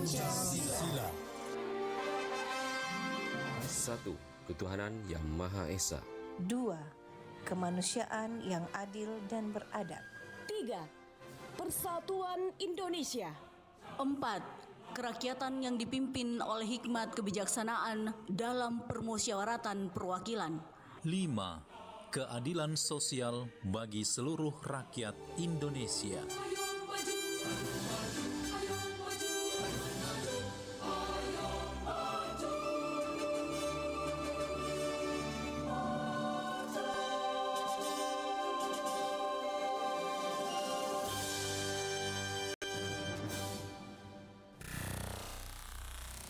Pancasila. 1. Ketuhanan yang Maha Esa. 2. Kemanusiaan yang adil dan beradab. 3. Persatuan Indonesia. 4. Kerakyatan yang dipimpin oleh hikmat kebijaksanaan dalam permusyawaratan perwakilan. 5. Keadilan sosial bagi seluruh rakyat Indonesia.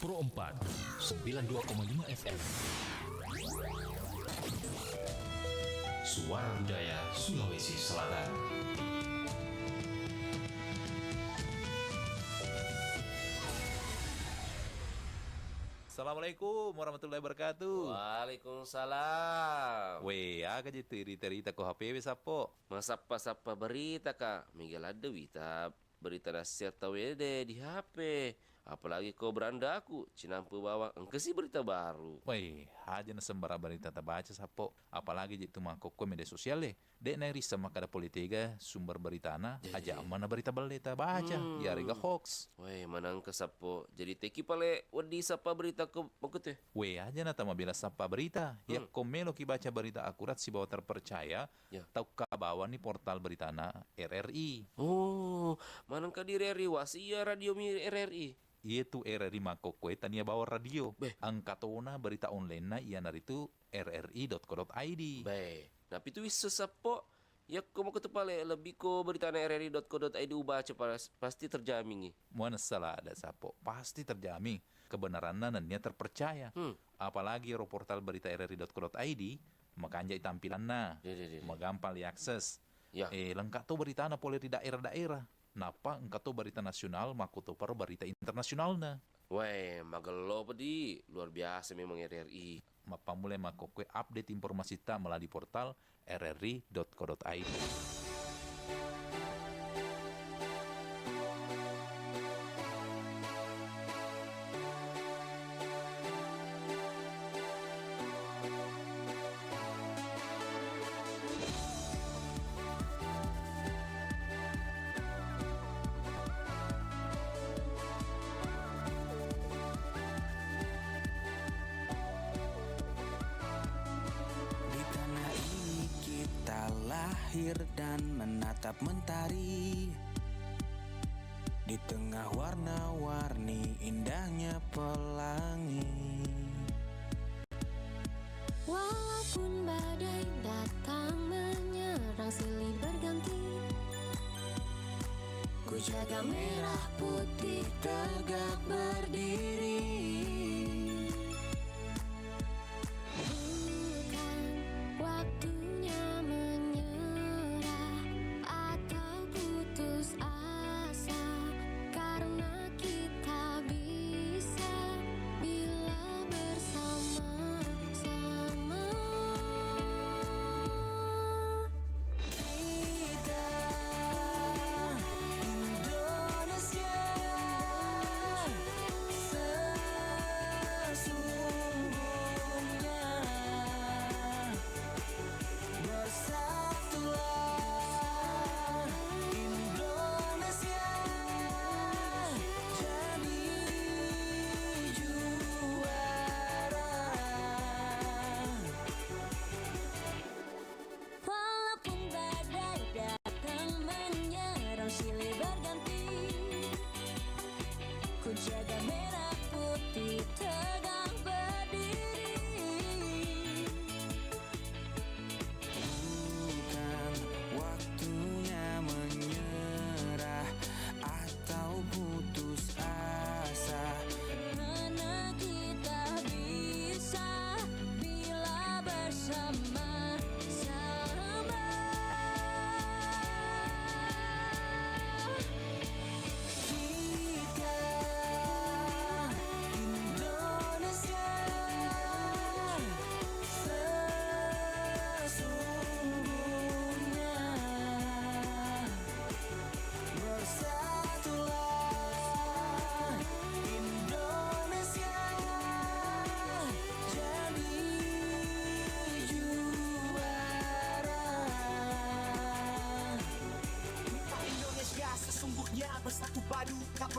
Pro 4 92,5 FM. Suara Budaya Sulawesi Selatan. Assalamualaikum warahmatullahi wabarakatuh. Waalaikumsalam. Weh, aga je cerita ko HP wes apo. Masapa-sapa berita kak. Miguel ada berita nasihat tawede di HP. Apalagi kau beranda aku, cinampu bawang, engke sih berita baru. Weh, aja na sembara berita baca sapo. Apalagi je tuma koko media sosial Dek na risa makada politika sumber berita na aja mana berita berita baca. Ya riga hoax. Weh, manang ke sapo. Jadi teki pale wedi sapa berita ke makute. Weh, aja na tama bila sapa berita. Ya komelo ki baca berita akurat si bawa terpercaya. Ya. Tau kabawa ni portal berita na RRI. Oh, manang ka di RRI wasia radio mi RRI. Itu RRI makokwe tania bawa radio. Beh. Angkatona berita online na iya naritu rri.co.id. Baik. Tapi itu wis sesapo. Ya kau mau ketepale lebih ko berita na rri.co.id baca pasti terjamin nih. Mana salah ada sapo pasti terjamin kebenarannya dan dia terpercaya. Apalagi portal berita rri.co.id makanya tampilannya magampang diakses. Ya. Lengkap tuh berita na boleh di daerah-daerah. Napa engkau tuh berita nasional maku tuh per berita internasional na. Weh, magelo pedi luar biasa memang RRI. Mapa mulai makokwe update informasi tak melalui portal rri.co.id. Lahir dan menatap mentari di tengah warna-warni indahnya pelangi. Walaupun badai datang menyerang silih berganti, ku jaga merah putih tegak berdiri.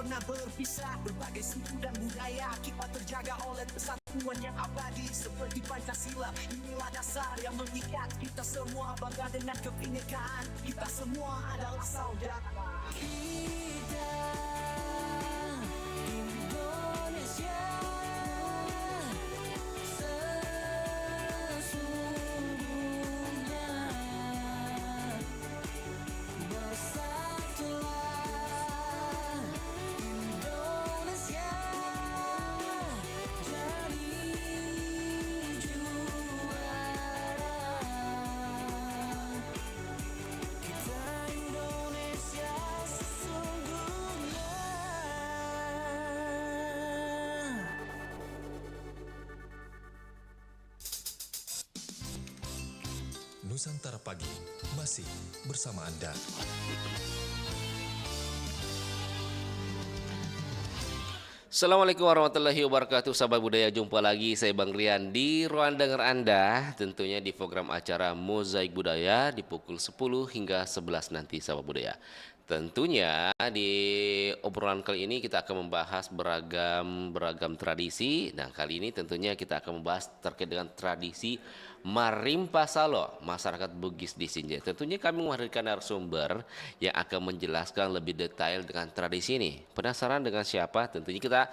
pernah berpisah. Berbagai suku dan budaya kita terjaga oleh persatuan yang abadi seperti Pancasila. Inilah dasar yang mengikat kita semua, bangga dengan kebinekaan. Kita semua adalah saudara. Kita Indonesia sesungguhnya, bersatulah Indonesia jadi juara. Kita Indonesia sesungguhnya. Nusantara Pagi masih bersama Anda. Assalamualaikum warahmatullahi wabarakatuh. Sahabat budaya, jumpa lagi saya Bang Rian di ruang dengar Anda, tentunya di program acara Mozaik Budaya di pukul 10 hingga 11 nanti, sahabat budaya. Tentunya di obrolan kali ini kita akan membahas beragam tradisi. Dan kali ini tentunya kita akan membahas terkait dengan tradisi Marimpa Salo, masyarakat Bugis di Sinjai. Tentunya kami menghadirkan narasumber yang akan menjelaskan lebih detail dengan tradisi ini. Penasaran dengan siapa? Tentunya kita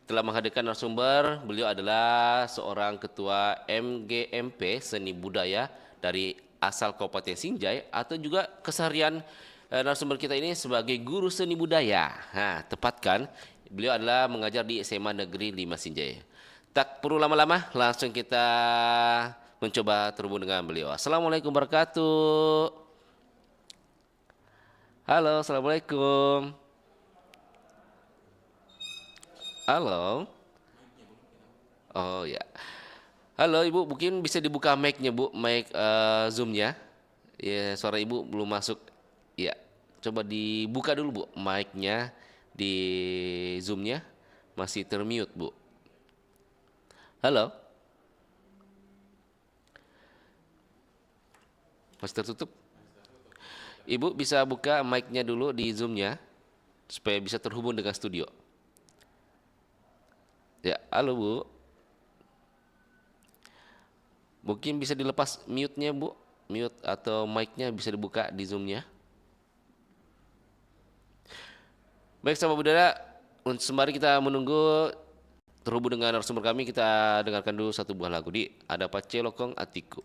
telah menghadirkan narasumber. Beliau adalah seorang ketua MGMP Seni Budaya dari asal Kabupaten Sinjai, atau juga keseharian narasumber kita ini sebagai guru seni budaya. Nah, tepatkan beliau adalah mengajar di SMA Negeri 5 Sinjai. Tak perlu lama-lama, langsung kita mencoba terhubung dengan beliau. Assalamualaikum warahmatullahi wabarakatuh. Halo, assalamualaikum. Halo. Oh ya. Halo Ibu, mungkin bisa dibuka mic-nya Bu, mic Zoom-nya. Ya, suara Ibu belum masuk. Ya, coba dibuka dulu Bu, mic-nya di Zoom-nya. Masih termute Bu. Halo. Masih tertutup. Ibu bisa buka mic-nya dulu di Zoom-nya supaya bisa terhubung dengan studio. Ya, halo Bu. Mungkin bisa dilepas mute-nya Bu. Mute atau mic-nya bisa dibuka di Zoom-nya. Baik sahabat budaya, sembari kita menunggu terhubung dengan narasumber kami, kita dengarkan dulu satu buah lagu di Ada Pace Lokong Atiku.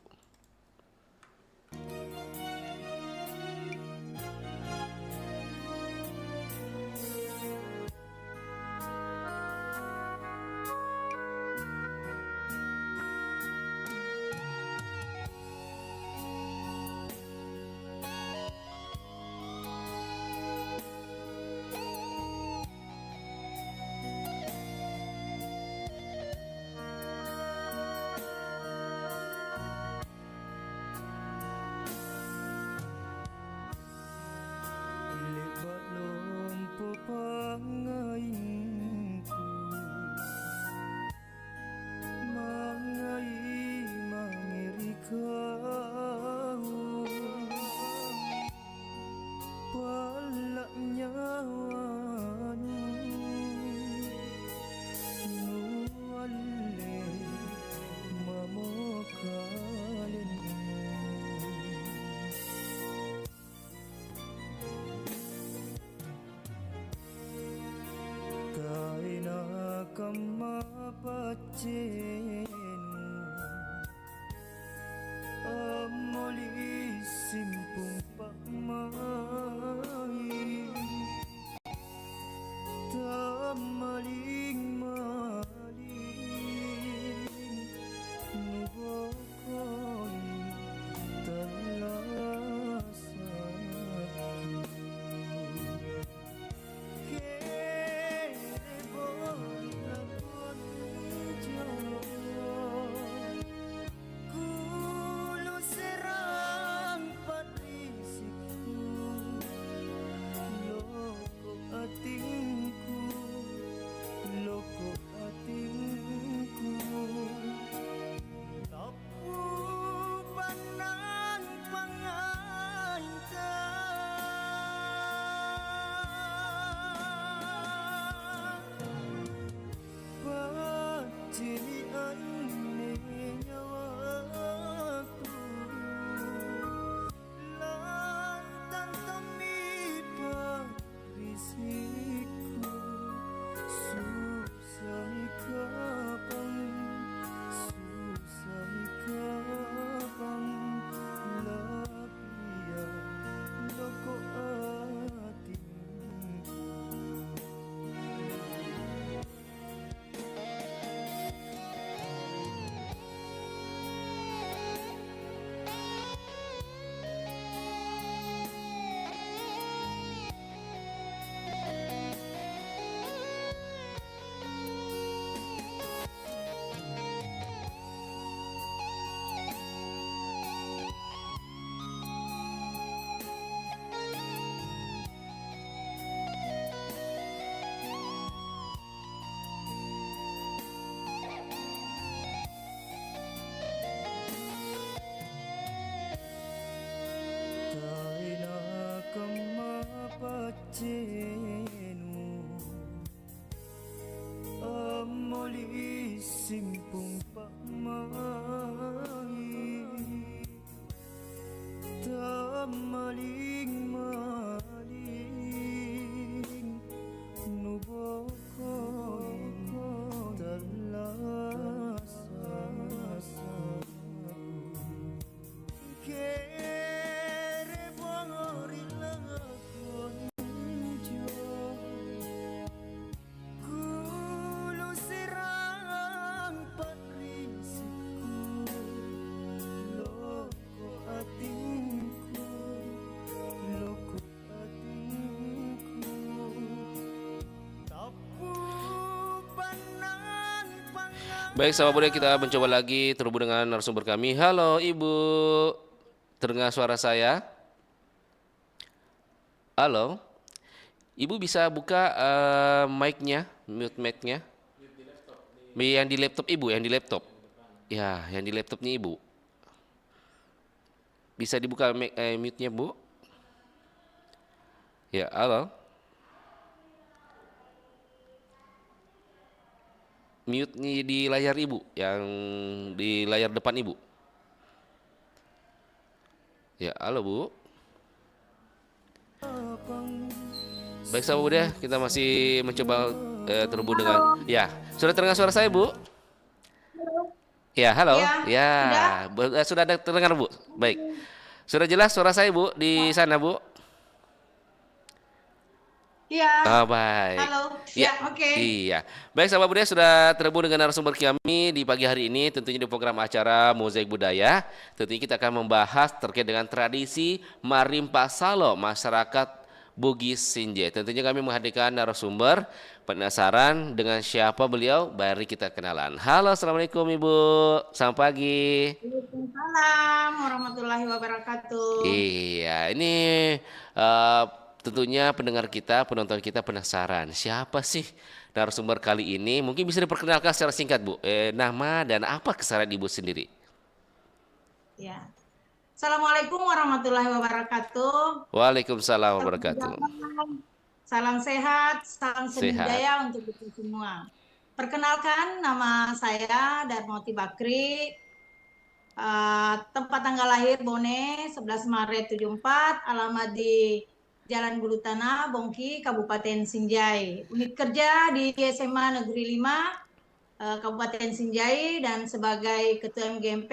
Kere bola maling nubokoy talasa kere bori lakonjo kulo sirang patrisiku loko atinku loko atinku tapu panang pangang. Baik, sahabat budaya, kita mencoba lagi terhubung dengan narasumber kami. Halo Ibu, terdengar suara saya? Halo, Ibu bisa buka mic-nya, mute mic-nya? Yang di laptop Ibu, yang di laptop. Ya, yang di laptopnya Ibu. Bisa dibuka mute-nya, Bu? Ya, halo. Mute di layar Ibu, yang di layar depan Ibu. Ya, halo Bu. Baik sahabat budaya, kita masih mencoba terhubung dengan. Ya, sudah terdengar suara saya Bu? Ya, halo. Ya, sudah ada terdengar Bu. Baik, sudah jelas suara saya Bu di sana Bu? Iya. Baik. Halo. Ya, Oke. Iya. Baik sahabat budaya, sudah terhubung dengan narasumber kami di pagi hari ini, tentunya di program acara Mozaik Budaya. Tentunya kita akan membahas terkait dengan tradisi Marimpa Salo masyarakat Bugis Sinjai. Tentunya kami menghadirkan narasumber. Penasaran dengan siapa beliau? Mari kita kenalan. Halo, assalamualaikum Ibu. Selamat pagi. Waalaikumsalam warahmatullahi wabarakatuh. Iya, ini tentunya pendengar kita, penonton kita penasaran siapa sih narasumber kali ini? Mungkin bisa diperkenalkan secara singkat Bu, nama dan apa keseharian Ibu sendiri? Ya. Assalamualaikum warahmatullahi wabarakatuh. Waalaikumsalam wabarakatuh. Salam sehat, salam seni Sehat. budaya untuk kita semua. Perkenalkan, nama saya Darmawati Bakri. Tempat tanggal lahir Bone 11 Maret 74, alamat di Jalan Bulu Tanah, Bongki, Kabupaten Sinjai. Unit kerja di SMA Negeri 5, Kabupaten Sinjai, dan sebagai Ketua MGMP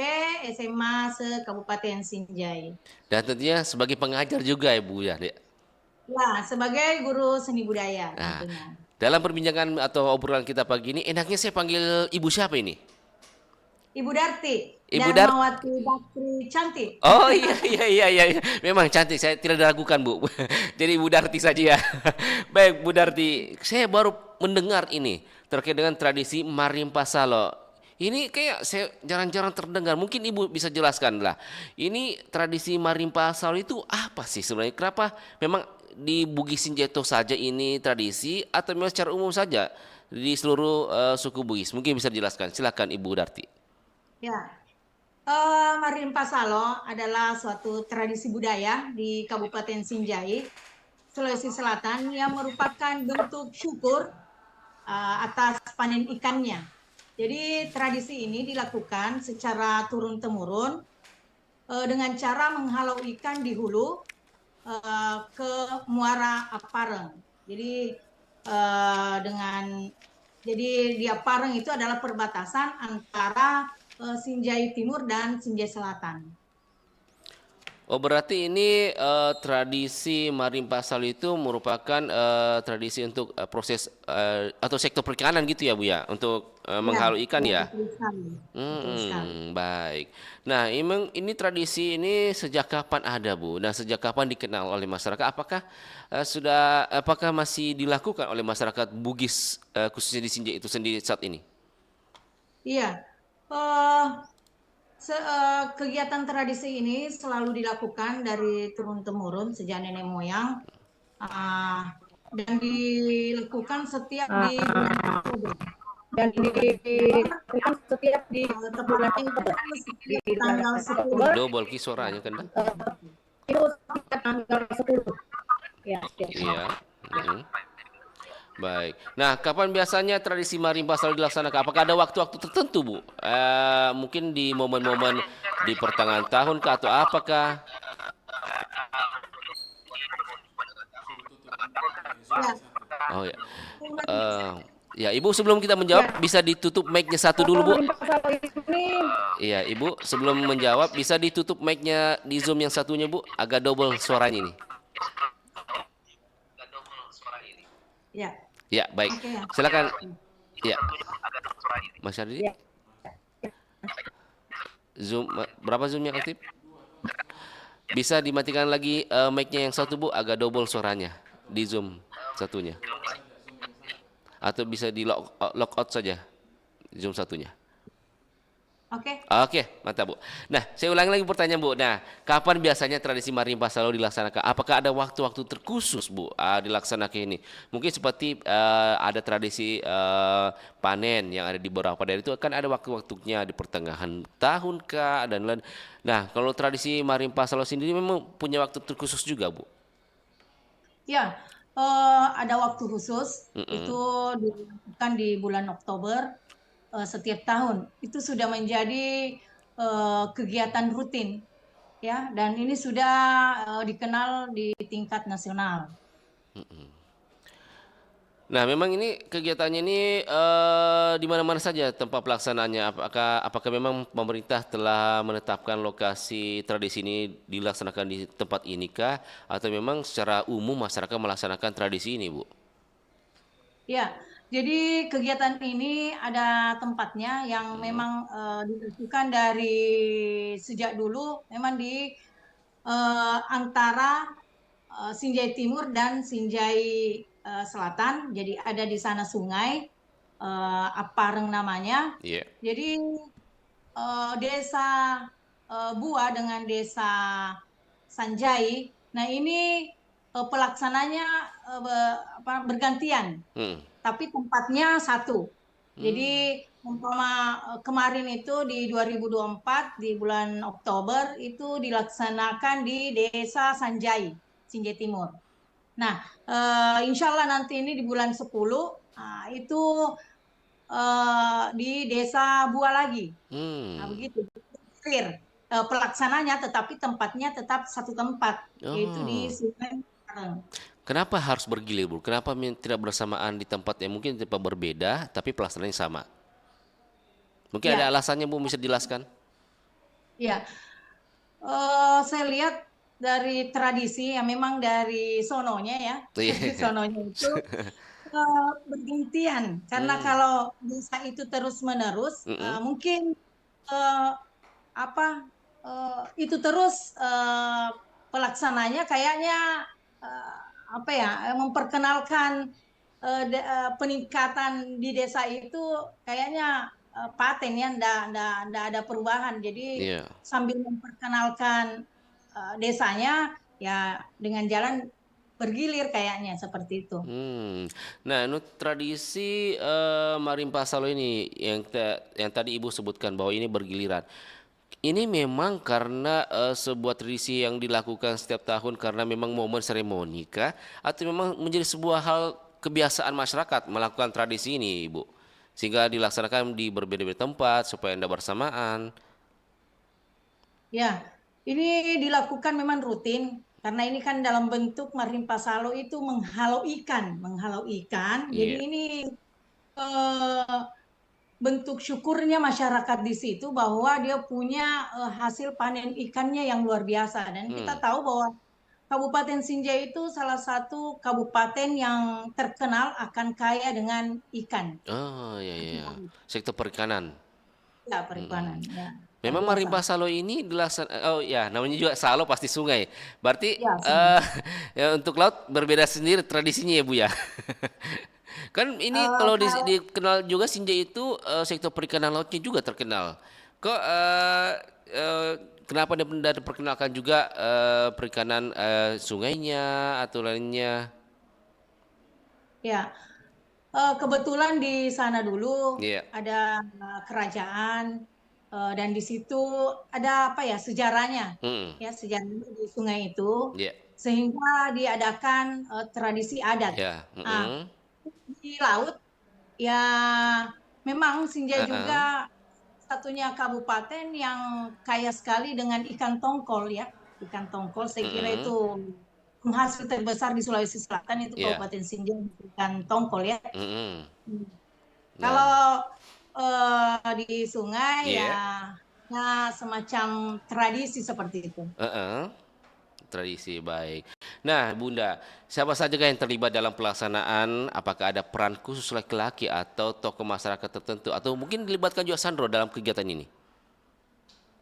SMA se-Kabupaten Sinjai. Dan tentunya sebagai pengajar juga ya Bu ya, Dek? Ya, sebagai guru seni budaya Nah, tentunya. dalam perbincangan atau obrolan kita pagi ini, enaknya saya panggil Ibu siapa ini? Ibu Darti. Ibu Darti. Darmawati Bakri cantik. Oh iya. Memang cantik, saya tidak diragukan Bu. Jadi Ibu Darti saja ya. Baik Bu Darti, saya baru mendengar ini terkait dengan tradisi Marimpa Salo. Ini kayak saya jarang-jarang terdengar. Mungkin Ibu bisa jelaskan lah. Ini tradisi Marimpa Salo itu apa sih sebenarnya? Kenapa memang di Bugis Sinjai saja ini tradisi atau memang secara umum saja di seluruh suku Bugis? Mungkin bisa dijelaskan. Silakan Ibu Darti. Ya. Marimpa Salo adalah suatu tradisi budaya di Kabupaten Sinjai, Sulawesi Selatan yang merupakan bentuk syukur atas panen ikannya. Jadi tradisi ini dilakukan secara turun-temurun dengan cara menghalau ikan di hulu ke Muara Apareng. Jadi di Apareng itu adalah perbatasan antara Sinjai Timur dan Sinjai Selatan. Oh berarti ini tradisi Marimpa Salo itu merupakan tradisi untuk proses atau sektor perikanan gitu ya Bu ya, untuk menghalau ikan ya. Baik. Nah ini tradisi ini sejak kapan ada Bu? Nah sejak kapan dikenal oleh masyarakat? Apakah masih dilakukan oleh masyarakat Bugis khususnya di Sinjai itu sendiri saat ini? Iya. Kegiatan tradisi ini selalu dilakukan dari turun-temurun sejak nenek moyang dan dilakukan setiap di bulan Oktober. Tanggal 10. Double ki suaranya kan? Itu tanggal 10. Ya. Iya. Baik. Nah, kapan biasanya tradisi Marimpa Salo dilaksanakan? Apakah ada waktu-waktu tertentu, Bu? Mungkin di momen-momen di pertengahan tahun kah atau apakah? Ya. Oh ya. Ya, Ibu sebelum kita menjawab bisa ditutup mic-nya satu dulu, Bu. Iya, Ibu sebelum menjawab bisa ditutup mic-nya di Zoom yang satunya, Bu. Agak double suaranya ini. Ya. Ya, baik. Oke, ya. Silakan. Ya. Mas Ardi. Zoom berapa Zoom yang aktif? Bisa dimatikan lagi mic-nya yang satu, Bu, agak double suaranya di Zoom satunya. Atau bisa di lock out saja Zoom satunya. Oke. Oke, mantap, Bu. Nah, saya ulangi lagi pertanyaan, Bu. Nah, kapan biasanya tradisi Marimpa Salo dilaksanakan? Apakah ada waktu-waktu terkhusus, Bu, dilaksanakan ini? Mungkin seperti ada tradisi panen yang ada di beberapa daerah itu kan ada waktu-waktunya di pertengahan tahun kah dan lain. Nah, kalau tradisi Marimpa Salo sendiri memang punya waktu terkhusus juga, Bu? Ya, ada waktu khusus. Itu dilakukan di bulan Oktober setiap tahun. Itu sudah menjadi kegiatan rutin, ya. Dan ini sudah dikenal di tingkat nasional. Nah, memang ini kegiatannya ini di mana-mana saja tempat pelaksanaannya. Apakah memang pemerintah telah menetapkan lokasi tradisi ini dilaksanakan di tempat ini kah? Atau memang secara umum masyarakat melaksanakan tradisi ini, Bu? Ya, jadi kegiatan ini ada tempatnya yang memang dilakukan dari sejak dulu, memang di antara Sinjai Timur dan Sinjai Selatan. Jadi ada di sana sungai, Apareng namanya. Iya. Jadi desa Bua dengan desa Sanjai, nah ini pelaksananya bergantian, tapi tempatnya satu. Jadi umpama kemarin itu di 2024 di bulan Oktober itu dilaksanakan di desa Sanjai, Sinjai Timur. Nah, insya Allah nanti ini di bulan 10 itu di desa Bua lagi. Nah, begitu. Clear. Pelaksananya tetapi tempatnya tetap satu tempat, yaitu di Sungai Pareng. Kenapa harus bergilir, Bu? Kenapa tidak bersamaan di tempat yang mungkin tempat berbeda tapi pelaksanaannya sama? Mungkin ada alasannya, Bu, bisa dijelaskan? Ya, saya lihat dari tradisi yang memang dari sononya ya, sononya itu bergantian. Karena kalau desa itu terus menerus, mungkin itu terus pelaksananya kayaknya memperkenalkan peningkatan di desa itu kayaknya paten ya, ndak ada perubahan. Jadi sambil memperkenalkan desanya ya dengan jalan bergilir kayaknya seperti itu. Nah, tradisi Marimpa Salo ini yang tadi Ibu sebutkan bahwa ini bergiliran. Ini memang karena sebuah tradisi yang dilakukan setiap tahun karena memang momen seremoni kah? Atau memang menjadi sebuah hal kebiasaan masyarakat melakukan tradisi ini, Ibu? Sehingga dilaksanakan di berbeda-beda tempat supaya tidak bersamaan. Ya, ini dilakukan memang rutin karena ini kan dalam bentuk Marimpa Salo itu menghalau ikan. Jadi ini bentuk syukurnya masyarakat di situ bahwa dia punya hasil panen ikannya yang luar biasa. Dan kita tahu bahwa Kabupaten Sinjai itu salah satu kabupaten yang terkenal akan kaya dengan ikan. Oh iya. Sektor perikanan. Ya, perikanan. Ya. Memang Marimpa Salo ini namanya juga Salo pasti sungai. Berarti ya, untuk laut berbeda sendiri tradisinya ya, Bu ya. Kan ini kalau dikenal juga Sinjai itu sektor perikanan lautnya juga terkenal. Kok kenapa tidak diperkenalkan juga perikanan sungainya atau lainnya? Ya, kebetulan di sana dulu ada kerajaan dan di situ ada sejarahnya, ya sejarahnya di sungai itu, sehingga diadakan tradisi adat. Di laut, ya memang Sinjai juga satunya kabupaten yang kaya sekali dengan ikan tongkol ya, ikan tongkol saya kira itu penghasil terbesar di Sulawesi Selatan itu Iya. Kabupaten Sinjai dan Tongkol ya. Mm-mm. Kalau di sungai Iya. ya semacam tradisi seperti itu. Tradisi, baik. Nah, Bunda, siapa saja yang terlibat dalam pelaksanaan? Apakah ada peran khusus laki-laki atau tokoh masyarakat tertentu, atau mungkin dilibatkan juga Sandro dalam kegiatan ini?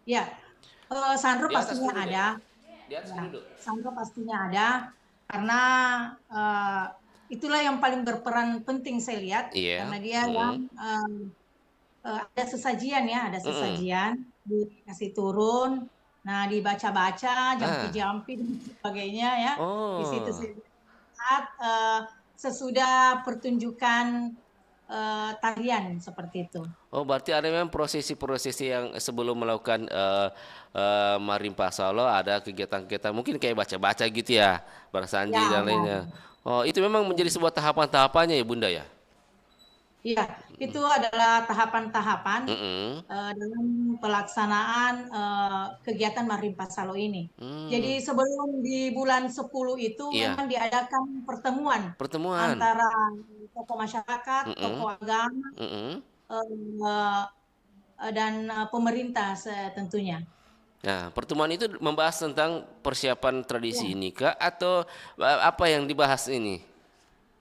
Ya, Sandro Di atas pastinya dulu deh. ada. Di atas Ya, dulu. Sandro pastinya ada karena itulah yang paling berperan penting saya lihat, Iya. karena dia yang ada sesajian ya, ada sesajian dikasih turun. Nah, dibaca-baca, jampi-jampi dan sebagainya ya. Di situ saya lihat sesudah pertunjukan tarian seperti itu. Oh, berarti ada memang prosesi-prosesi yang sebelum melakukan Marimpa Solo, ada kegiatan-kegiatan mungkin kayak baca-baca gitu ya, Barsanji dan lainnya. Oh, itu memang menjadi sebuah tahapan-tahapannya ya, Bunda ya? Iya, itu adalah tahapan-tahapan dalam pelaksanaan kegiatan Marimpa Salo ini. Jadi sebelum di bulan 10 itu memang diadakan pertemuan antara tokoh masyarakat, tokoh agama, dan pemerintah tentunya. Nah, pertemuan itu membahas tentang persiapan tradisi ini kah, atau apa yang dibahas ini?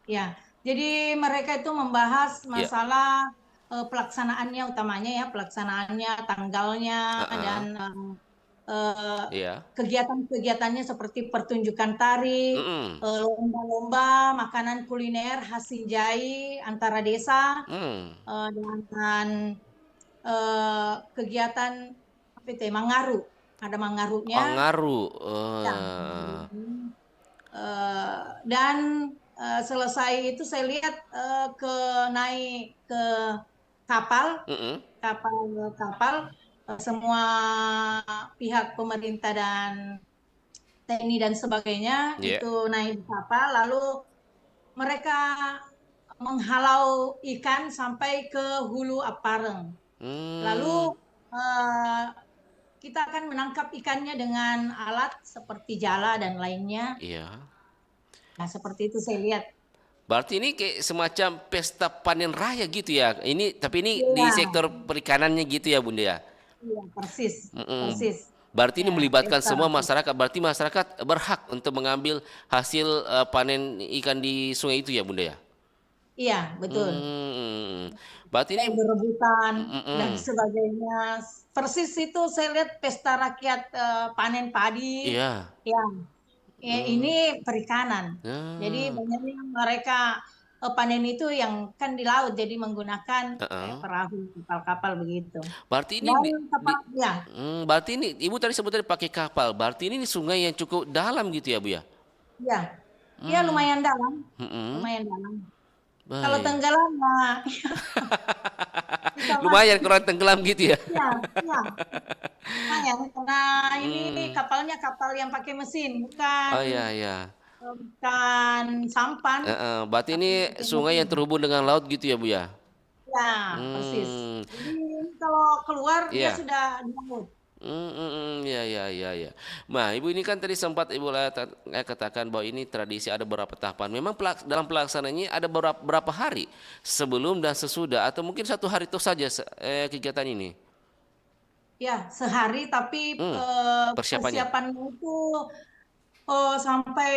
Ya, jadi mereka itu membahas masalah pelaksanaannya utamanya ya, pelaksanaannya, tanggalnya, dan kegiatan-kegiatannya seperti pertunjukan tari, lomba-lomba, makanan kuliner khas Sinjai antara desa, dan kegiatan apa itu, Mangaru. Ada Mangarunya. Mangaru. Dan selesai itu saya lihat naik ke kapal, semua pihak pemerintah dan TNI dan sebagainya itu naik di kapal, lalu mereka menghalau ikan sampai ke hulu Apareng. Lalu kita akan menangkap ikannya dengan alat seperti jala dan lainnya. Nah, seperti itu saya lihat. Berarti ini kayak semacam pesta panen raya gitu ya. Tapi ini di sektor perikanannya gitu ya, Bunda ya. Iya, persis. Persis. Berarti ini melibatkan semua masyarakat. Berarti masyarakat berhak untuk mengambil hasil panen ikan di sungai itu ya, Bunda ya. Iya, betul. Berarti ini berebutan dan sebagainya. Persis itu saya lihat pesta rakyat panen padi. Iya. Ya. Ini perikanan. Jadi banyaknya mereka panen itu yang kan di laut, jadi menggunakan perahu, kapal-kapal begitu. Berarti ini berarti ini Ibu tadi sebut tadi pakai kapal. Berarti ini sungai yang cukup dalam gitu ya, Bu ya? Iya. Iya, lumayan dalam. Lumayan dalam. Kalau tenggelam lumayan kurang tenggelam gitu ya. Iya, iya. Lumayan, karena ini kapalnya kapal yang pakai mesin, bukan. Oh iya. Bukan sampan. Berarti ini sungai yang terhubung dengan laut gitu ya, Bu ya? Ya, persis. Jadi kalau keluar dia sudah di laut. Ya. Nah, Ibu ini kan tadi sempat Ibu katakan bahwa ini tradisi ada beberapa tahapan. Memang dalam pelaksanaannya ada berapa hari sebelum dan sesudah, atau mungkin satu hari itu saja kegiatan ini? Ya, sehari, tapi persiapannya itu sampai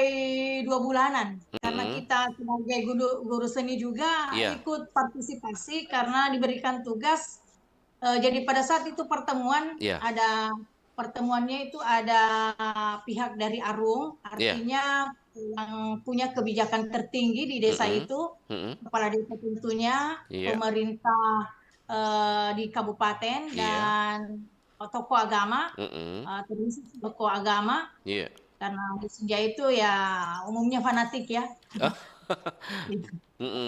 2 bulanan. Karena kita sebagai guru seni juga ikut partisipasi karena diberikan tugas. Jadi pada saat itu ada pertemuannya itu ada pihak dari Arung, artinya yang punya kebijakan tertinggi di desa itu, kepala desa tentunya, pemerintah di kabupaten, dan tokoh agama, termasuk tokoh agama, karena di Sinjai itu ya umumnya fanatik ya.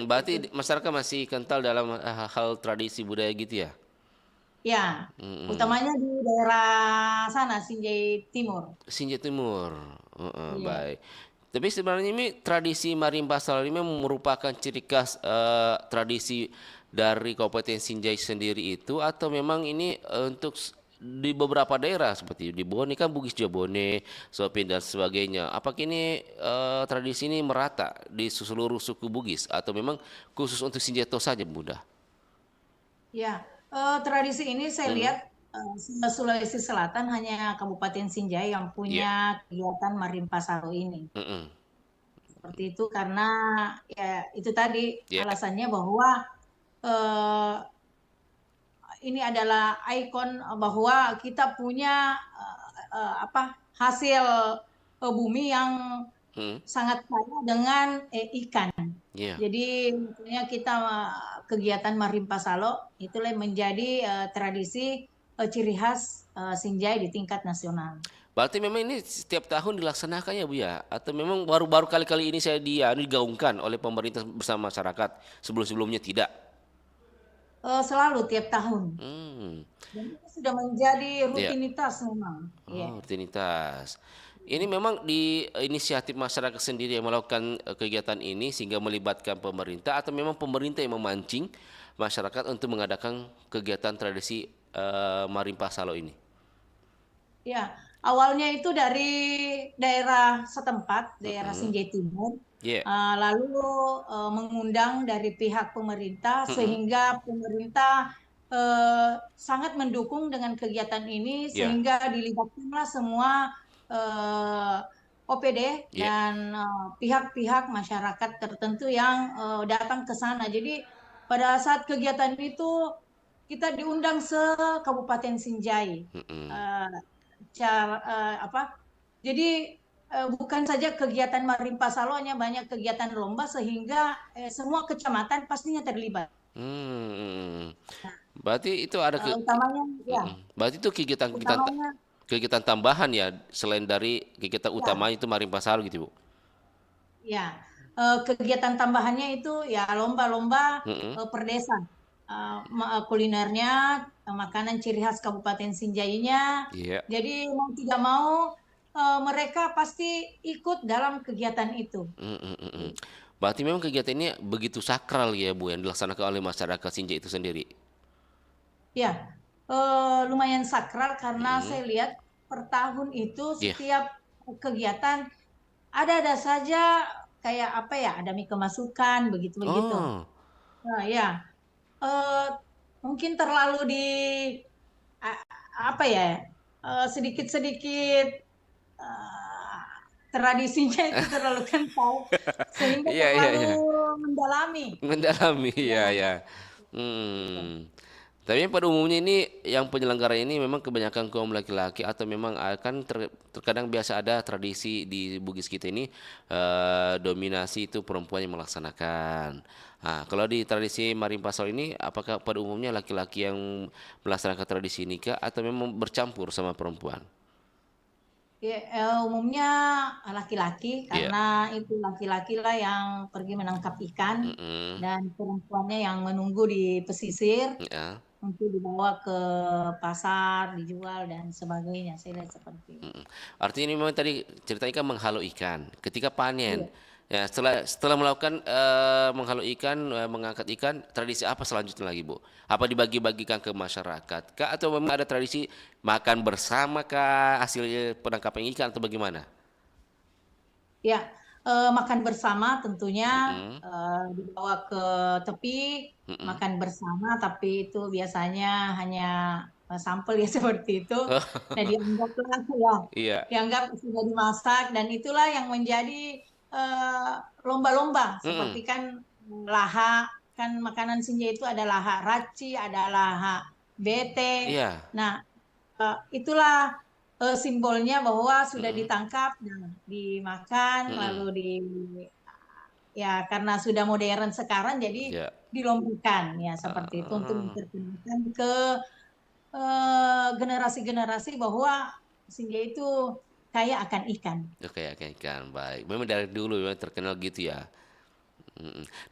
Berarti masyarakat masih kental dalam hal tradisi budaya gitu ya? Ya, utamanya di daerah sana, Sinjai Timur. Sinjai Timur, baik. Tapi sebenarnya ini tradisi Marimpa Salo ini merupakan ciri khas tradisi dari Kabupaten Sinjai sendiri itu, atau memang ini untuk di beberapa daerah seperti di Bone kan Bugis juga Bone, Sopin dan sebagainya. Apakah ini tradisi ini merata di seluruh suku Bugis atau memang khusus untuk Sinjai saja Bunda? Ya, tradisi ini saya lihat Sulawesi Selatan hanya Kabupaten Sinjai yang punya kegiatan Marimpa Salo ini. Seperti itu karena ya itu tadi alasannya bahwa ini adalah ikon bahwa kita punya hasil bumi yang sangat kaya dengan ikan. Jadi tentunya kita kegiatan Marimpa Salo itulah menjadi tradisi ciri khas Sinjai di tingkat nasional. Berarti memang ini setiap tahun dilaksanakannya Bu ya? Atau memang baru-baru kali-kali ini digaungkan oleh pemerintah bersama masyarakat, sebelum-sebelumnya tidak? Selalu tiap tahun. Dan itu sudah menjadi rutinitas memang. Rutinitas. Ini memang di inisiatif masyarakat sendiri yang melakukan kegiatan ini sehingga melibatkan pemerintah atau memang pemerintah yang memancing masyarakat untuk mengadakan kegiatan tradisi Marimpa Salo ini? Ya, awalnya itu dari daerah setempat, daerah Sinjai Timur. Lalu mengundang dari pihak pemerintah sehingga pemerintah sangat mendukung dengan kegiatan ini sehingga dilibatkanlah semua OPD dan pihak-pihak masyarakat tertentu yang datang ke sana. Jadi pada saat kegiatan itu kita diundang se-Kabupaten Sinjai. Jadi bukan saja kegiatan Marimpa Salo, hanya banyak kegiatan lomba sehingga semua kecamatan pastinya terlibat. Berarti itu ada utamanya, berarti itu kegiatan tambahan ya selain dari kegiatan utama itu Marimpa Salo gitu Bu? Ya, kegiatan tambahannya itu ya lomba-lomba per desa. Kulinernya, makanan ciri khas Kabupaten Sinjainya. Jadi mau tidak mau mereka pasti ikut dalam kegiatan itu. Berarti memang kegiatan ini begitu sakral ya Bu yang dilaksanakan oleh masyarakat Sinjai itu sendiri? Ya, lumayan sakral karena saya lihat per tahun itu setiap kegiatan ada saja kayak ada kemasukan begitu. Nah, ya. Mungkin terlalu sedikit-sedikit tradisinya itu terlalu kental sehingga terlalu mendalami. Ya. Tapi pada umumnya ini yang penyelenggara ini memang kebanyakan kaum laki-laki atau memang akan terkadang biasa ada tradisi di Bugis kita ini dominasi itu perempuan yang melaksanakan. Nah, kalau di tradisi Marimpa Salo ini apakah pada umumnya laki-laki yang melaksanakan tradisi nikah atau memang bercampur sama perempuan? Ya, umumnya laki-laki karena itu laki-laki lah yang pergi menangkap ikan dan perempuannya yang menunggu di pesisir untuk dibawa ke pasar, dijual dan sebagainya. Saya lihat seperti itu. Artinya ini memang tadi ceritanya kan menghalau ikan. Ketika panen, ya setelah melakukan menghalau ikan, mengangkat ikan, tradisi apa selanjutnya lagi Bu? Apa dibagi-bagikan ke masyarakat? Kah atau memang ada tradisi makan bersama kah hasil penangkapan ikan atau bagaimana? Ya, makan bersama tentunya dibawa ke tepi, makan bersama, tapi itu biasanya hanya sampel ya seperti itu. Nah, dianggap sudah dimasak dan itulah yang menjadi lomba-lomba seperti kan laha, kan makanan Sinjai itu ada laha raci, ada laha bete. Nah, itulah simbolnya bahwa sudah ditangkap dan dimakan lalu karena sudah modern sekarang jadi dilombakan ya seperti itu untuk memperkenalkan ke generasi-generasi bahwa Sinjai itu kaya akan ikan. Kaya akan ikan, baik. Memang dari dulu memang terkenal gitu ya.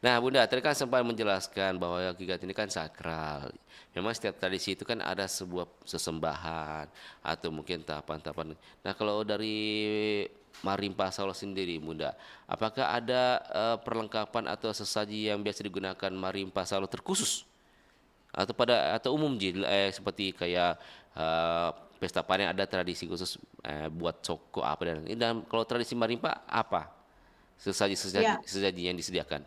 Nah Bunda, tadi kan sempat menjelaskan bahwa kegiatan ini kan sakral. Memang setiap tradisi itu kan ada sebuah sesembahan atau mungkin tahapan-tahapan. Nah kalau dari Marimpa Salo sendiri Bunda, apakah ada perlengkapan atau sesaji yang biasa digunakan Marimpa Salo terkhusus? atau umum Ji, seperti kayak pesta panen ada tradisi khusus buat soko apa dan kalau tradisi Marimpa apa sesaji yang disediakan?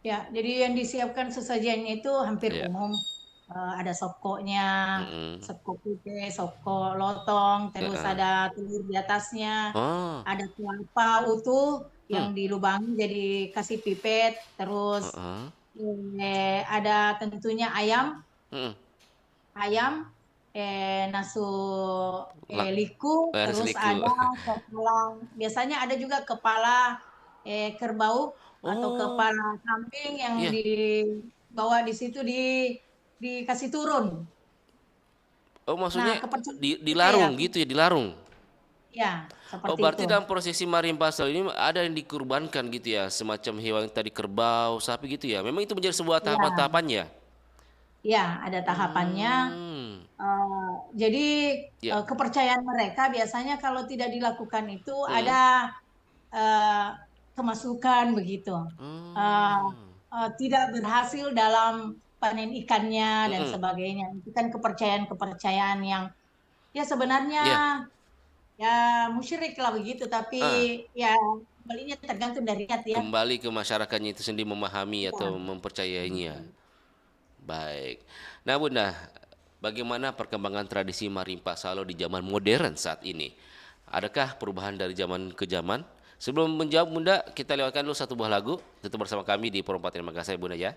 Ya, jadi yang disiapkan sesajiannya itu hampir umum. Ada sopkonya, sopko putih, sopko lotong, terus ada telur di atasnya, ada kelapa utuh yang dilubangi jadi kasih pipet, terus ada tentunya ayam, nasu liku, terus ada kepala, biasanya ada juga kepala kerbau atau kepala kambing yang dibawa di situ dikasih turun. Oh, maksudnya kepercayaan dilarung gitu ya, dilarung. Ya, seperti berarti itu. dalam prosesi Marimpa ini ada yang dikurbankan gitu ya, semacam hewan tadi kerbau, sapi gitu ya. Memang itu menjadi sebuah tahapan-tahapannya. Ya, ada tahapannya. Jadi kepercayaan mereka biasanya kalau tidak dilakukan itu ada kemasukan begitu, tidak berhasil dalam panen ikannya dan sebagainya. Itu kan kepercayaan yang ya sebenarnya ya musyrik lah begitu, tapi ya kembalinya tergantung dari niat ya. Kembali ke masyarakatnya itu sendiri memahami atau mempercayainya. Baik. Nah Bunda, bagaimana perkembangan tradisi Marimpa Salo di zaman modern saat ini? Adakah perubahan dari zaman ke zaman? Sebelum menjawab Bunda, kita lewatkan dulu satu buah lagu. Tetap bersama kami di Forum Paten Makassar Bunda ya.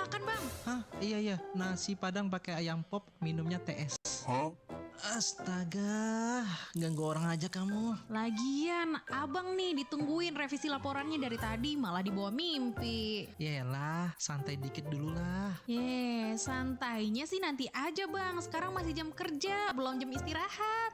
makan bang. Hah? Iya, nasi padang pakai ayam pop, minumnya TS. Astaga, ganggu orang aja kamu. Lagian abang nih ditungguin revisi laporannya dari tadi, malah dibawa mimpi. Yaelah, santai dikit dulu lah. Santainya sih nanti aja bang, sekarang masih jam kerja, belum jam istirahat.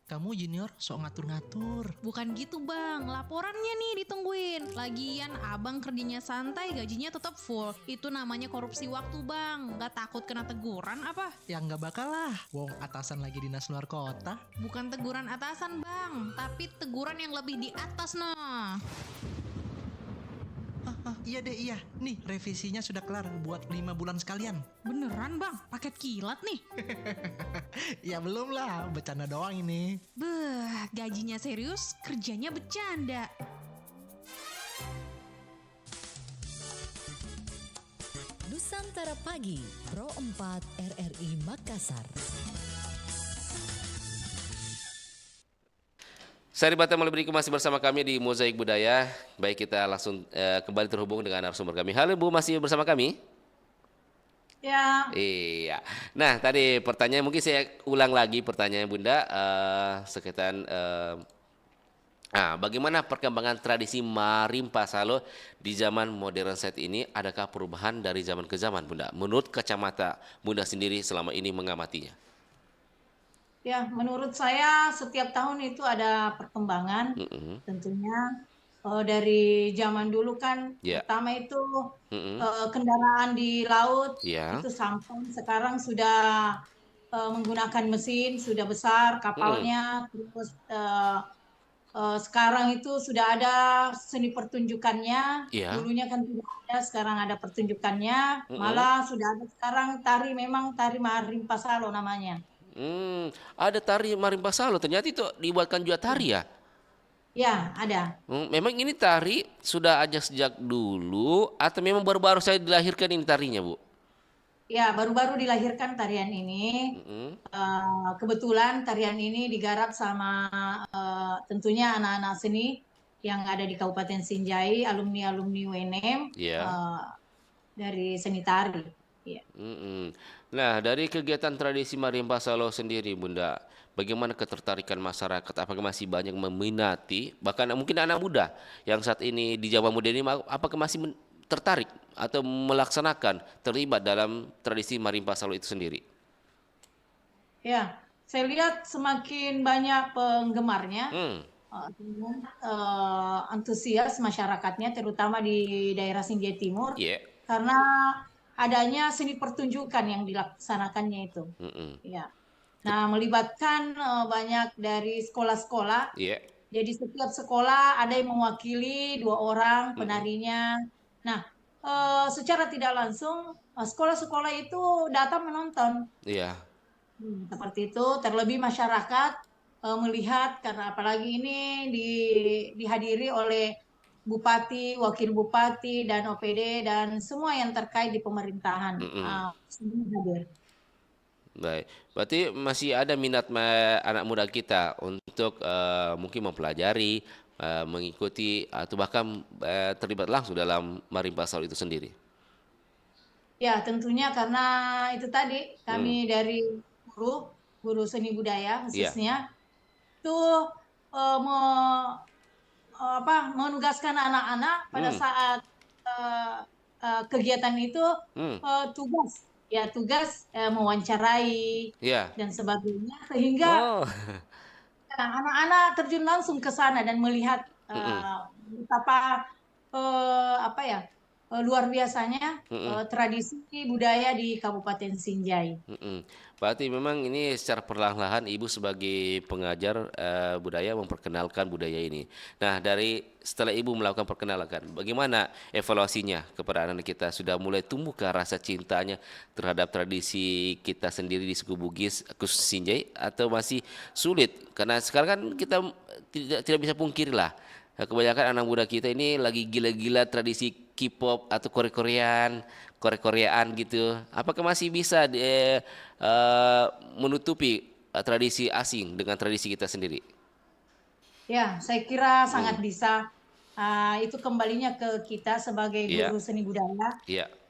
Kamu junior sok ngatur-ngatur. Bukan gitu bang, laporannya nih ditungguin. Lagian abang kerjanya santai, gajinya tetap full. Itu namanya korupsi waktu bang, gak takut kena teguran apa? Ya nggak bakal lah, wong atasan lagi dinas luar kota. Bukan teguran atasan bang, tapi teguran yang lebih di atas nah. Iya. Nih revisinya sudah kelar buat 5 bulan sekalian. Beneran bang? Paket kilat nih? Ya belum lah, bercanda doang ini. Gajinya serius, kerjanya bercanda. Nusantara Pagi, Pro 4 RRI Makassar. Sari Batam Malibriko masih bersama kami di Mozaik Budaya. Baik, kita langsung kembali terhubung dengan narasumber kami. Halo Bu, masih bersama kami? Ya. Iya. Nah, tadi pertanyaan mungkin saya ulang lagi pertanyaan Bunda sekitar bagaimana perkembangan tradisi Marimpa Salo di zaman modern saat ini? Adakah perubahan dari zaman ke zaman, Bunda? Menurut kacamata Bunda sendiri selama ini mengamatinya. Ya, menurut saya setiap tahun itu ada perkembangan. Tentunya dari zaman dulu kan, pertama itu kendaraan di laut itu sampai sekarang sudah menggunakan mesin, sudah besar kapalnya. Terus sekarang itu sudah ada seni pertunjukannya. Dulunya kan tidak ada, sekarang ada pertunjukannya. Malah sudah ada sekarang tari Marimpa Salo namanya. Ada tari Marimpa Salo, ternyata itu dibuatkan juga tari ya? Ya, ada. Memang ini tari sudah ada sejak dulu atau memang baru-baru saya dilahirkan ini tarinya, Bu? Ya, baru-baru dilahirkan tarian ini. Kebetulan tarian ini digarap sama tentunya anak-anak seni yang ada di Kabupaten Sinjai, alumni-alumni UNM dari seni tari. Nah, dari kegiatan tradisi Marimpa Salo sendiri, Bunda, bagaimana ketertarikan masyarakat? Apakah masih banyak meminati, bahkan mungkin anak muda yang saat ini di zaman muda ini, apakah masih tertarik atau melaksanakan, terlibat dalam tradisi Marimpa Salo itu sendiri? Ya, saya lihat semakin banyak penggemarnya, antusias masyarakatnya, terutama di daerah Sinjai Timur, karena adanya seni pertunjukan yang dilaksanakannya itu. Ya. Nah, melibatkan banyak dari sekolah-sekolah. Jadi setiap sekolah ada yang mewakili 2 orang penarinya. Nah, secara tidak langsung sekolah-sekolah itu datang menonton. Seperti itu, terlebih masyarakat melihat, karena apalagi ini dihadiri oleh Bupati, Wakil Bupati, dan OPD, dan semua yang terkait di pemerintahan. Semua hadir. Baik, berarti masih ada minat anak muda kita untuk mungkin mempelajari, mengikuti, atau bahkan terlibat langsung dalam Marimpa Salo itu sendiri? Ya, tentunya karena itu tadi, kami dari guru seni budaya khususnya, itu menugaskan anak-anak pada saat kegiatan itu tugas mewawancarai dan sebagainya, sehingga anak-anak terjun langsung ke sana dan melihat betapa luar biasanya tradisi budaya di Kabupaten Sinjai. Berarti memang ini secara perlahan-lahan Ibu sebagai pengajar budaya memperkenalkan budaya ini. Nah, setelah Ibu melakukan perkenalkan, bagaimana evaluasinya kepada anak-anak kita? Sudah mulai tumbuhkah rasa cintanya terhadap tradisi kita sendiri di suku Bugis, khusus Sinjai, atau masih sulit? Karena sekarang kan kita tidak bisa pungkiri lah, kebanyakan anak muda kita ini lagi gila-gila tradisi K-pop atau Korea-Koreaan gitu. Apakah masih bisa menutupi tradisi asing dengan tradisi kita sendiri? Ya, saya kira sangat bisa. Itu kembalinya ke kita sebagai guru seni budaya.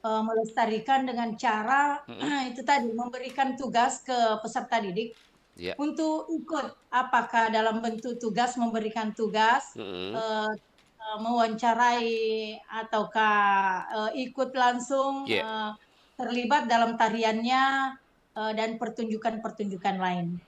melestarikan dengan cara itu tadi memberikan tugas ke peserta didik Ya. untuk ikut, apakah dalam bentuk tugas memberikan tugas, mewawancarai ataukah ikut langsung terlibat dalam tariannya dan pertunjukan-pertunjukan lain.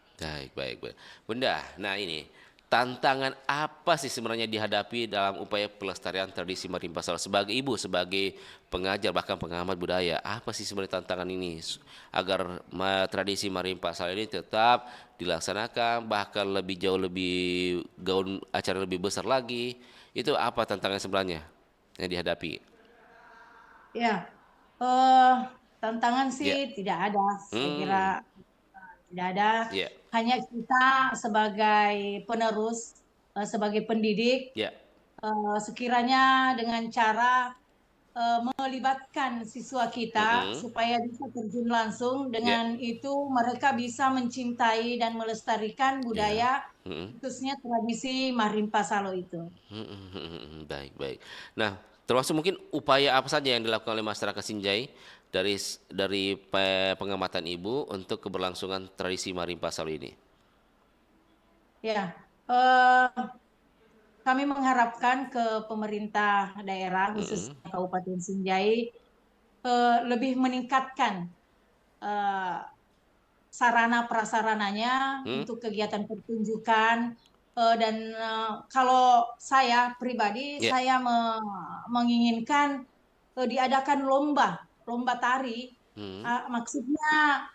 Baik. Bunda, nah ini tantangan apa sih sebenarnya dihadapi dalam upaya pelestarian tradisi Marimpa Salo sebagai ibu, sebagai pengajar bahkan pengamat budaya? Apa sih sebenarnya tantangan ini agar tradisi Marimpa Salo ini tetap dilaksanakan, bahkan lebih jauh lebih gaun acara lebih besar lagi? Itu apa tantangan sebenarnya yang dihadapi? Ya, tantangan sih tidak ada, saya kira tidak ada. Hanya kita sebagai penerus, sebagai pendidik, sekiranya dengan cara melibatkan siswa kita supaya bisa terjun langsung, dengan itu mereka bisa mencintai dan melestarikan budaya, khususnya tradisi Marimpa Salo itu. Baik. Nah, termasuk mungkin upaya apa saja yang dilakukan oleh masyarakat Sinjai dari pengamatan Ibu untuk keberlangsungan tradisi Marimpa Salo ini? Ya, kami mengharapkan ke pemerintah daerah, khususnya Kabupaten Sinjai, lebih meningkatkan sarana prasarananya untuk kegiatan pertunjukan, dan kalau saya pribadi, saya menginginkan diadakan lomba tari, maksudnya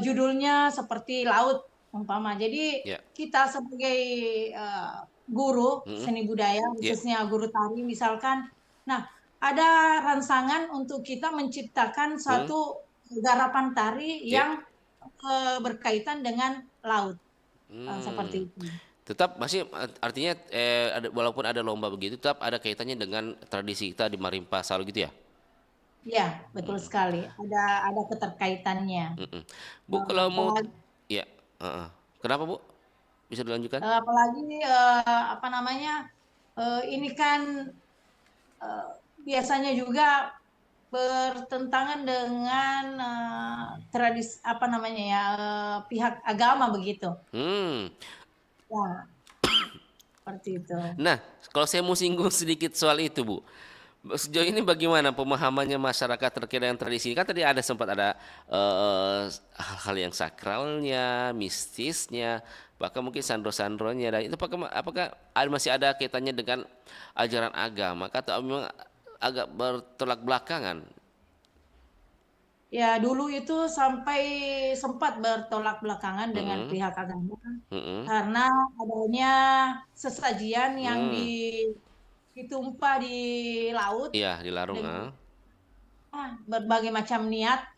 judulnya seperti laut umpama. Jadi kita sebagai guru seni budaya, khususnya guru tari misalkan, nah ada rangsangan untuk kita menciptakan satu garapan tari yang berkaitan dengan laut, seperti itu. Tetap masih artinya walaupun ada lomba begitu, tetap ada kaitannya dengan tradisi kita di Marimpa Salo gitu ya? Ya, betul sekali. Ada keterkaitannya. Bu, kalau mau kenapa Bu? Bisa dilanjutkan? Apalagi ini kan biasanya juga bertentangan dengan tradisi pihak agama begitu. Ya, seperti itu. Nah, kalau saya mau singgung sedikit soal itu, Bu. Sejauh ini bagaimana pemahamannya masyarakat terkait dengan tradisi? Kan tadi sempat ada hal-hal yang sakralnya, mistisnya, bahkan mungkin sandro-sandronya. Dan itu apakah masih ada kaitannya dengan ajaran agama atau memang agak bertolak belakangan? Ya, dulu itu sampai sempat bertolak belakangan dengan pihak agama karena adanya sesajian yang ditumpah di laut. Iya, di larung. Berbagai macam niat.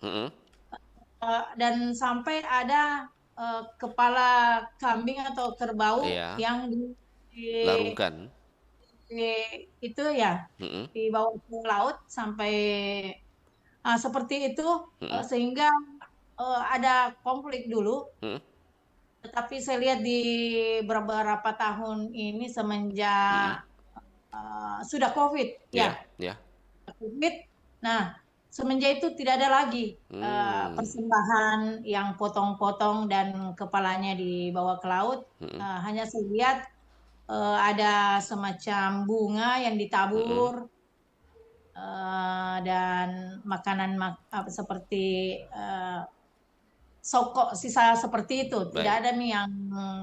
Dan sampai ada kepala kambing atau kerbau yang larungkan. Itu ya, dibawa ke laut sampai seperti itu, sehingga ada konflik dulu. Tetapi saya lihat di beberapa tahun ini semenjak sudah COVID, COVID. Nah, semenjak itu tidak ada lagi persembahan yang potong-potong dan kepalanya dibawa ke laut. Hanya saya lihat ada semacam bunga yang ditabur, dan makanan seperti sokok, sisa seperti itu. Tidak ada nih yang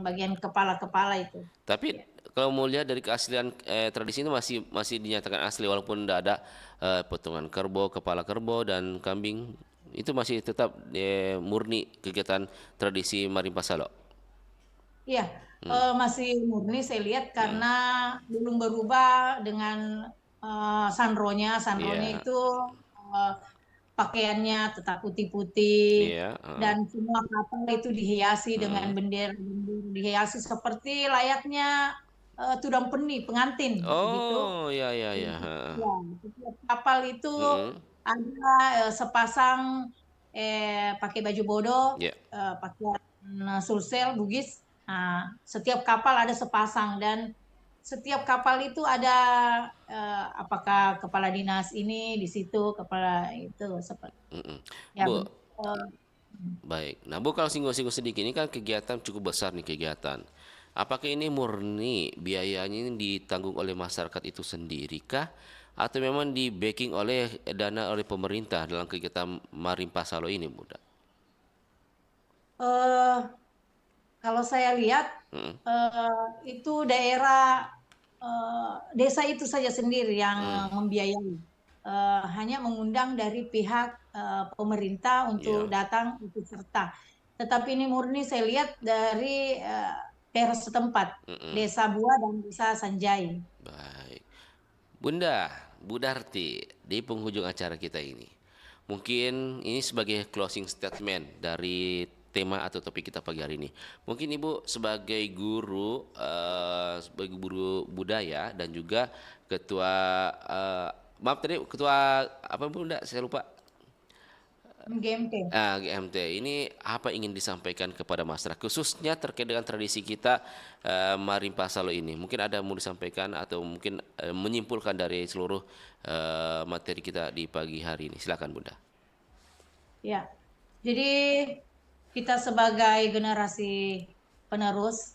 bagian kepala-kepala itu. Tapi kalau mau lihat dari keaslian tradisi itu masih dinyatakan asli walaupun tidak ada potongan kerbau, kepala kerbau dan kambing, itu masih tetap murni kegiatan tradisi Marimpa Salo. Iya, masih murni saya lihat karena belum berubah dengan sandronya itu pakaiannya tetap putih-putih, dan semua kapal itu dihiasi dengan bendera, dihiasi seperti layaknya tudang peni pengantin. Oh, gitu. ya. Setiap kapal itu ada sepasang pakai baju bodo, pakaian sulsel Bugis. Setiap kapal ada sepasang, dan setiap kapal itu ada apakah kepala dinas ini di situ, kepala itu seperti ya. Bu, baik. Nah, Bu, kalau singgung-singgung sedikit, ini kan kegiatan cukup besar nih kegiatan. Apakah ini murni biayanya ini ditanggung oleh masyarakat itu sendiri kah? Atau memang di backing oleh dana oleh pemerintah dalam kegiatan Marimpa Salo ini, Bunda? Kalau saya lihat itu daerah desa itu saja sendiri yang membiayai. Hanya mengundang dari pihak pemerintah untuk datang ikut serta. Tetapi ini murni saya lihat dari daerah setempat, Desa Bua dan Desa Sanjai. Baik. Bunda, Bu Darti, di penghujung acara kita ini, mungkin ini sebagai closing statement dari tema atau topik kita pagi hari ini. Mungkin Ibu sebagai guru budaya dan juga ketua maaf tadi ketua apa Bunda, saya lupa. GMT. GMT ini apa ingin disampaikan kepada masyarakat khususnya terkait dengan tradisi kita Marimpa Salo ini? Mungkin ada mau disampaikan atau mungkin menyimpulkan dari seluruh materi kita di pagi hari ini. Silakan Bunda. Ya. Jadi kita sebagai generasi penerus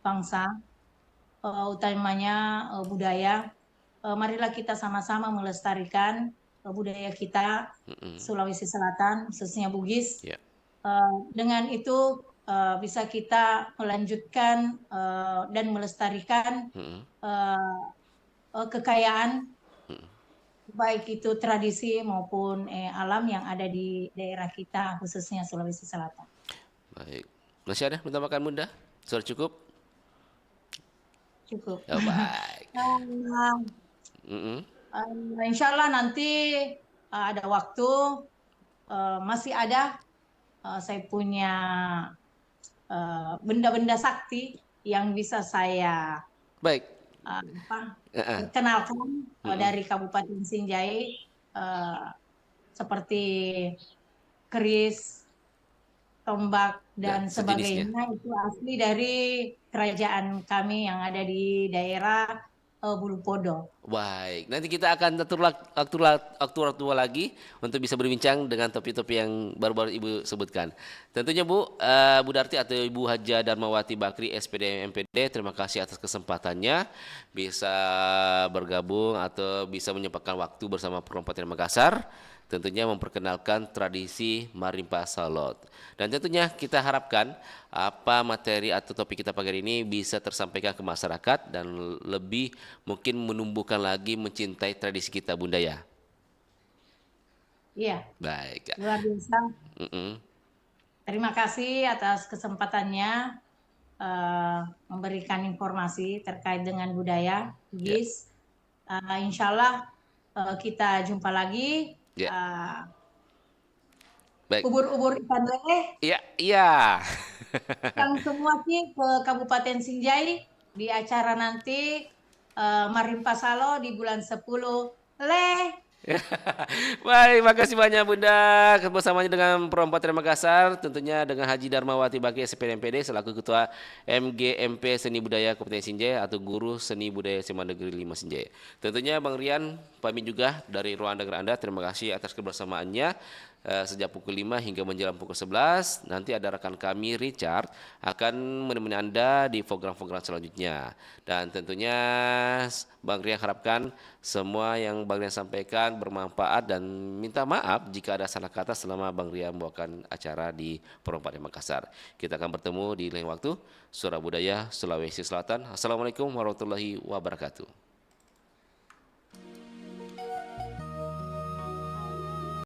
bangsa, utamanya budaya, marilah kita sama-sama melestarikan budaya kita Sulawesi Selatan, khususnya Bugis. Dengan itu bisa kita melanjutkan dan melestarikan kekayaan baik itu tradisi maupun alam yang ada di daerah kita khususnya Sulawesi Selatan. Baik. Masih ada menambahkan Bunda? Sudah cukup? Cukup. Oh, baik. Insya Allah nanti ada waktu, masih ada saya punya benda-benda sakti yang bisa saya kenalkan dari Kabupaten Sinjai, seperti keris, tombak dan sebagainya. Itu asli dari kerajaan kami yang ada di daerah Bulu Podo. Baik, nanti kita akan atur waktu lagi untuk bisa berbincang dengan topik-topik yang baru-baru Ibu sebutkan. Tentunya Bu Darti atau Ibu Haja Darmawati Bakri SPD MPD, terima kasih atas kesempatannya bisa bergabung atau bisa menyempatkan waktu bersama Program Potensi Makassar. Tentunya memperkenalkan tradisi Marimpa Salo. Dan tentunya kita harapkan apa materi atau topik kita pagi hari ini bisa tersampaikan ke masyarakat dan lebih mungkin menumbuhkan lagi mencintai tradisi kita Bunda ya. Iya. Baik. Luar biasa. Terima kasih atas kesempatannya memberikan informasi terkait dengan budaya Bugis. Insya Allah kita jumpa lagi. Baik. Ubur-ubur ikan lele. Iya. Yang semua sih ke Kabupaten Sinjai di acara nanti Marimpa Salo di bulan 10. Baik, makasih banyak Bunda kerjasamanya dengan Program Potensi Makassar, tentunya dengan Haji Darmawati Bakri SPD MPD selaku Ketua MGMP Seni Budaya Kabupaten Sinjai atau Guru Seni Budaya SMA Negeri 5 Sinjai. Tentunya Bang Rian pamit juga dari ruang dengar Anda. Terima kasih atas kebersamaannya sejak pukul 5 hingga menjelang pukul 11. Nanti ada rekan kami Richard akan menemani Anda di program-program selanjutnya. Dan tentunya Bang Rian harapkan semua yang Bang Rian sampaikan bermanfaat dan minta maaf jika ada salah kata selama Bang Rian membawakan acara di Program Potensi Makassar. Kita akan bertemu di lain waktu. Suara Budaya Sulawesi Selatan. Assalamualaikum warahmatullahi wabarakatuh.